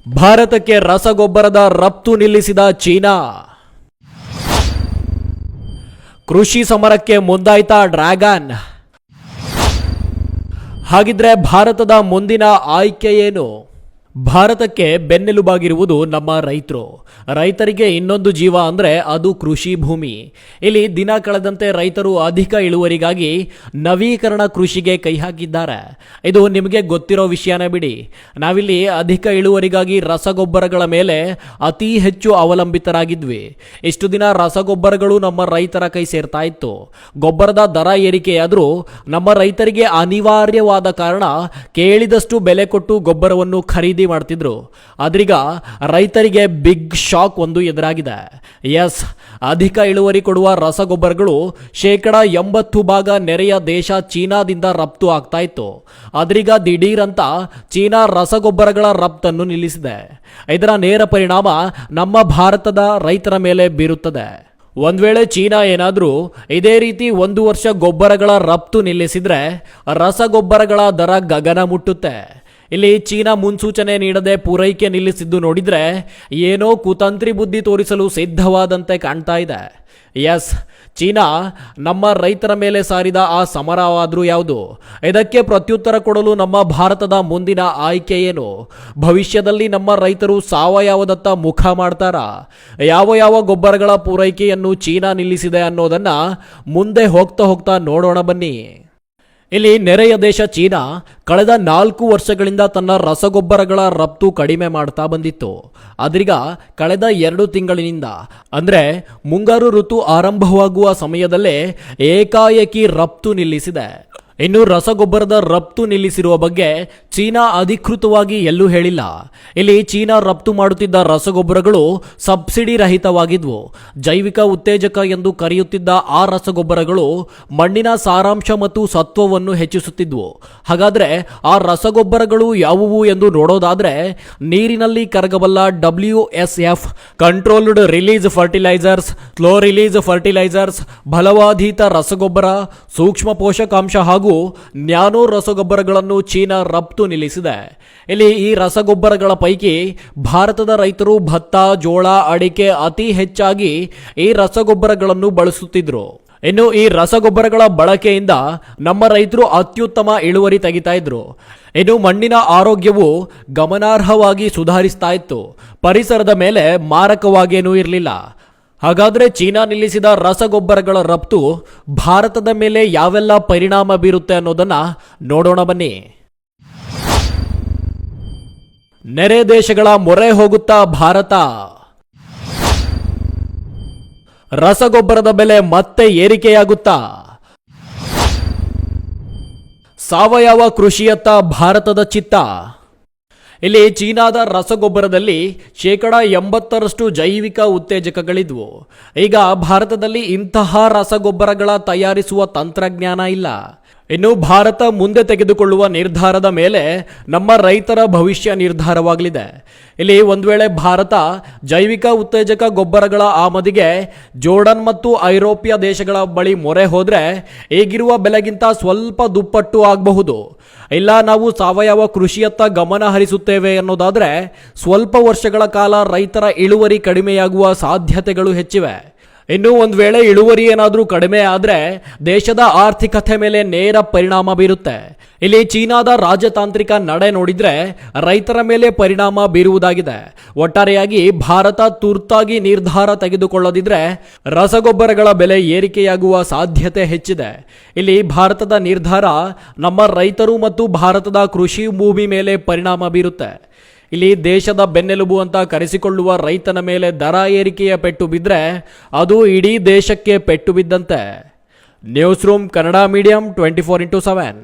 ಭಾರತಕ್ಕೆ ರಸಗೊಬ್ಬರದ ರಫ್ತು ನಿಲ್ಲಿಸಿದ ಚೀನಾ. ಕೃಷಿ ಸಮರಕ್ಕೆ ಮುಂದಾಯ್ತಾ ಡ್ರ್ಯಾಗನ್. ಹಾಗಿದ್ರೆ ಭಾರತದ ಮುಂದಿನ ಆಯ್ಕೆ ಏನು? ಭಾರತಕ್ಕೆ ಬೆನ್ನೆಲುಬಾಗಿರುವುದು ನಮ್ಮ ರೈತರಿಗೆ ಇನ್ನೊಂದು ಜೀವ ಅಂದರೆ ಅದು ಕೃಷಿ ಭೂಮಿ. ಇಲ್ಲಿ ದಿನ ಕಳೆದಂತೆ ರೈತರು ಅಧಿಕ ಇಳುವರಿಗಾಗಿ ನವೀಕರಣ ಕೃಷಿಗೆ ಕೈ ಹಾಕಿದ್ದಾರೆ. ಇದು ನಿಮಗೆ ಗೊತ್ತಿರೋ ವಿಷಯನೇ ಬಿಡಿ. ನಾವಿಲ್ಲಿ ಅಧಿಕ ಇಳುವರಿಗಾಗಿ ರಸಗೊಬ್ಬರಗಳ ಮೇಲೆ ಅತಿ ಹೆಚ್ಚು ಅವಲಂಬಿತರಾಗಿದ್ವಿ. ಇಷ್ಟು ದಿನ ರಸಗೊಬ್ಬರಗಳು ನಮ್ಮ ರೈತರ ಕೈ ಸೇರ್ತಾ ಇತ್ತು. ಗೊಬ್ಬರದ ದರ ಏರಿಕೆಯಾದರೂ ನಮ್ಮ ರೈತರಿಗೆ ಅನಿವಾರ್ಯವಾದ ಕಾರಣ ಕೇಳಿದಷ್ಟು ಬೆಲೆ ಕೊಟ್ಟು ಗೊಬ್ಬರವನ್ನು ಖರೀದಿ ಮಾಡ್ತಿದ್ರು. ಆದ್ರೀಗ ರೈತರಿಗೆ ಬಿಗ್ ಶಾಕ್ ಒಂದು ಎದುರಾಗಿದೆ. ಎಸ್, ಅಧಿಕ ಇಳುವರಿ ಕೊಡುವ ರಸಗೊಬ್ಬರಗಳು 80% ನೆರೆಯ ದೇಶ ಚೀನಾದಿಂದ ರಫ್ತು ಆಗ್ತಾ ಇತ್ತು. ಆದ್ರೀಗ ದಿಢೀರ್ ಅಂತ ಚೀನಾ ರಸಗೊಬ್ಬರಗಳ ರಫ್ತನ್ನು ನಿಲ್ಲಿಸಿದೆ. ಇದರ ನೇರ ಪರಿಣಾಮ ನಮ್ಮ ಭಾರತದ ರೈತರ ಮೇಲೆ ಬೀರುತ್ತದೆ. ಒಂದ್ ವೇಳೆ ಚೀನಾ ಏನಾದರೂ ಇದೇ ರೀತಿ 1 ವರ್ಷ ಗೊಬ್ಬರಗಳ ರಫ್ತು ನಿಲ್ಲಿಸಿದ್ರೆ ರಸಗೊಬ್ಬರಗಳ ದರ ಗಗನ ಮುಟ್ಟುತ್ತೆ. ಇಲ್ಲಿ ಚೀನಾ ಮುನ್ಸೂಚನೆ ನೀಡದೆ ಪೂರೈಕೆ ನಿಲ್ಲಿಸಿದ್ದು ನೋಡಿದ್ರೆ ಏನೋ ಕುತಂತ್ರಿ ಬುದ್ಧಿ ತೋರಿಸಲು ಸಿದ್ಧವಾದಂತೆ ಕಾಣ್ತಾ ಇದೆ. ಎಸ್, ಚೀನಾ ನಮ್ಮ ರೈತರ ಮೇಲೆ ಸಾರಿದ ಆ ಸಮರವಾದರೂ ಯಾವುದು? ಇದಕ್ಕೆ ಪ್ರತ್ಯುತ್ತರ ಕೊಡಲು ನಮ್ಮ ಭಾರತದ ಮುಂದಿನ ಆಯ್ಕೆ ಏನು? ಭವಿಷ್ಯದಲ್ಲಿ ನಮ್ಮ ರೈತರು ಸಾವಯವದತ್ತ ಮುಖ ಮಾಡ್ತಾರಾ? ಯಾವ ಗೊಬ್ಬರಗಳ ಪೂರೈಕೆಯನ್ನು ಚೀನಾ ನಿಲ್ಲಿಸಿದೆ ಅನ್ನೋದನ್ನ ಮುಂದೆ ಹೋಗ್ತಾ ನೋಡೋಣ ಬನ್ನಿ. ಇಲ್ಲಿ ನೆರೆಯ ದೇಶ ಚೀನಾ ಕಳೆದ 4 ವರ್ಷಗಳಿಂದ ತನ್ನ ರಸಗೊಬ್ಬರಗಳ ರಫ್ತು ಕಡಿಮೆ ಮಾಡ್ತಾ ಬಂದಿತ್ತು. ಆದ್ರೀಗ ಕಳೆದ 2 ತಿಂಗಳಿನಿಂದ ಅಂದರೆ ಮುಂಗಾರು ಋತು ಆರಂಭವಾಗುವ ಸಮಯದಲ್ಲೇ ಏಕಾಏಕಿ ರಫ್ತು ನಿಲ್ಲಿಸಿದೆ. ಇನ್ನು ರಸಗೊಬ್ಬರದ ರಫ್ತು ನಿಲ್ಲಿಸಿರುವ ಬಗ್ಗೆ ಚೀನಾ ಅಧಿಕೃತವಾಗಿ ಎಲ್ಲೂ ಹೇಳಿಲ್ಲ. ಇಲ್ಲಿ ಚೀನಾ ರಫ್ತು ಮಾಡುತ್ತಿದ್ದ ರಸಗೊಬ್ಬರಗಳು ಸಬ್ಸಿಡಿ ರಹಿತವಾಗಿದ್ವು. ಜೈವಿಕ ಉತ್ತೇಜಕ ಎಂದು ಕರೆಯುತ್ತಿದ್ದ ಆ ರಸಗೊಬ್ಬರಗಳು ಮಣ್ಣಿನ ಸಾರಾಂಶ ಮತ್ತು ಸತ್ವವನ್ನು ಹೆಚ್ಚಿಸುತ್ತಿದ್ವು. ಹಾಗಾದ್ರೆ ಆ ರಸಗೊಬ್ಬರಗಳು ಯಾವುವು ಎಂದು ನೋಡೋದಾದ್ರೆ ನೀರಿನಲ್ಲಿ ಕರಗಬಲ್ಲ WSF controlled release fertilizers, slow release fertilizers, ಫಲವಾಧೀತ ರಸಗೊಬ್ಬರ, ಸೂಕ್ಷ್ಮ ಪೋಷಕಾಂಶ ಹಾಗೂ ನ್ಯಾನೋ ರಸಗೊಬ್ಬರಗಳನ್ನು ಚೀನಾ ರಫ್ತು ನಿಲ್ಲಿಸಿದೆ. ಇಲ್ಲಿ ಈ ರಸಗೊಬ್ಬರಗಳ ಪೈಕಿ ಭಾರತದ ರೈತರು ಭತ್ತ, ಜೋಳ, ಅಡಿಕೆ ಅತಿ ಹೆಚ್ಚಾಗಿ ಈ ರಸಗೊಬ್ಬರಗಳನ್ನು ಬಳಸುತ್ತಿದ್ರು. ಇನ್ನು ಈ ರಸಗೊಬ್ಬರಗಳ ಬಳಕೆಯಿಂದ ನಮ್ಮ ರೈತರು ಅತ್ಯುತ್ತಮ ಇಳುವರಿ ತೆಗಿತಾ ಇದ್ರು. ಇನ್ನು ಮಣ್ಣಿನ ಆರೋಗ್ಯವು ಗಮನಾರ್ಹವಾಗಿ ಸುಧಾರಿಸ್ತಾ ಇತ್ತು. ಪರಿಸರದ ಮೇಲೆ ಮಾರಕವಾಗೇನೂ ಇರಲಿಲ್ಲ. ಹಾಗಾದ್ರೆ ಚೀನಾ ನಿಲ್ಲಿಸಿದ ರಸಗೊಬ್ಬರಗಳ ರಫ್ತು ಭಾರತದ ಮೇಲೆ ಯಾವೆಲ್ಲ ಪರಿಣಾಮ ಬೀರುತ್ತೆ ಅನ್ನೋದನ್ನ ನೋಡೋಣ ಬನ್ನಿ. ನೆರೆ ದೇಶಗಳ ಮೊರೆ ಹೋಗುತ್ತಾ ಭಾರತ. ರಸಗೊಬ್ಬರದ ಬೆಲೆ ಮತ್ತೆ ಏರಿಕೆಯಾಗುತ್ತಾ? ಸಾವಯವ ಕೃಷಿಯತ್ತ ಭಾರತದ ಚಿತ್ತ. ಇಲ್ಲಿ ಚೀನಾದ ರಸಗೊಬ್ಬರದಲ್ಲಿ 80% ಜೈವಿಕ ಉತ್ತೇಜಕಗಳಿದ್ವು. ಈಗ ಭಾರತದಲ್ಲಿ ಇಂತಹ ರಸಗೊಬ್ಬರಗಳ ತಯಾರಿಸುವ ತಂತ್ರಜ್ಞಾನ ಇಲ್ಲ. ಇನ್ನು ಭಾರತ ಮುಂದೆ ತೆಗೆದುಕೊಳ್ಳುವ ನಿರ್ಧಾರದ ಮೇಲೆ ನಮ್ಮ ರೈತರ ಭವಿಷ್ಯ ನಿರ್ಧಾರವಾಗಲಿದೆ. ಇಲ್ಲಿ ಒಂದು ವೇಳೆ ಭಾರತ ಜೈವಿಕ ಉತ್ತೇಜಕ ಗೊಬ್ಬರಗಳ ಆಮದಿಗೆ ಜೋರ್ಡನ್ ಮತ್ತು ಐರೋಪ್ಯ ದೇಶಗಳ ಬಳಿ ಮೊರೆ ಹೋದರೆ ಈಗಿರುವ ಬೆಲೆಗಿಂತ ಸ್ವಲ್ಪ ದುಪ್ಪಟ್ಟು ಆಗಬಹುದು. ಇಲ್ಲ, ನಾವು ಸಾವಯವ ಕೃಷಿಯತ್ತ ಗಮನ ಹರಿಸುತ್ತೇವೆ ಅನ್ನೋದಾದರೆ ಸ್ವಲ್ಪ ವರ್ಷಗಳ ಕಾಲ ರೈತರ ಇಳುವರಿ ಕಡಿಮೆಯಾಗುವ ಸಾಧ್ಯತೆಗಳು ಹೆಚ್ಚಿವೆ. ಇನ್ನು ಒಂದು ವೇಳೆ ಇಳುವರಿ ಏನಾದರೂ ಕಡಿಮೆ ಆದರೆ ದೇಶದ ಆರ್ಥಿಕತೆ ಮೇಲೆ ನೇರ ಪರಿಣಾಮ ಬೀರುತ್ತೆ. ಇಲ್ಲಿ ಚೀನಾದ ರಾಜತಾಂತ್ರಿಕ ನಡೆ ನೋಡಿದ್ರೆ ರೈತರ ಮೇಲೆ ಪರಿಣಾಮ ಬೀರುವುದಾಗಿದೆ. ಒಟ್ಟಾರೆಯಾಗಿ ಭಾರತ ತುರ್ತಾಗಿ ನಿರ್ಧಾರ ತೆಗೆದುಕೊಳ್ಳದಿದ್ರೆ ರಸಗೊಬ್ಬರಗಳ ಬೆಲೆ ಏರಿಕೆಯಾಗುವ ಸಾಧ್ಯತೆ ಹೆಚ್ಚಿದೆ. ಇಲ್ಲಿ ಭಾರತದ ನಿರ್ಧಾರ ನಮ್ಮ ರೈತರು ಮತ್ತು ಭಾರತದ ಕೃಷಿ ಭೂಮಿ ಮೇಲೆ ಪರಿಣಾಮ ಬೀರುತ್ತೆ. ಇಲ್ಲಿ ದೇಶದ ಬೆನ್ನೆಲುಬು ಅಂತ ಕರೆಸಿಕೊಳ್ಳುವ ರೈತನ ಮೇಲೆ ದರ ಏರಿಕೆಯ ಪೆಟ್ಟು ಬಿದ್ದರೆ ಅದು ಇಡೀ ದೇಶಕ್ಕೆ ಪೆಟ್ಟು ಬಿದ್ದಂತೆ. News room Kannada medium 24x7.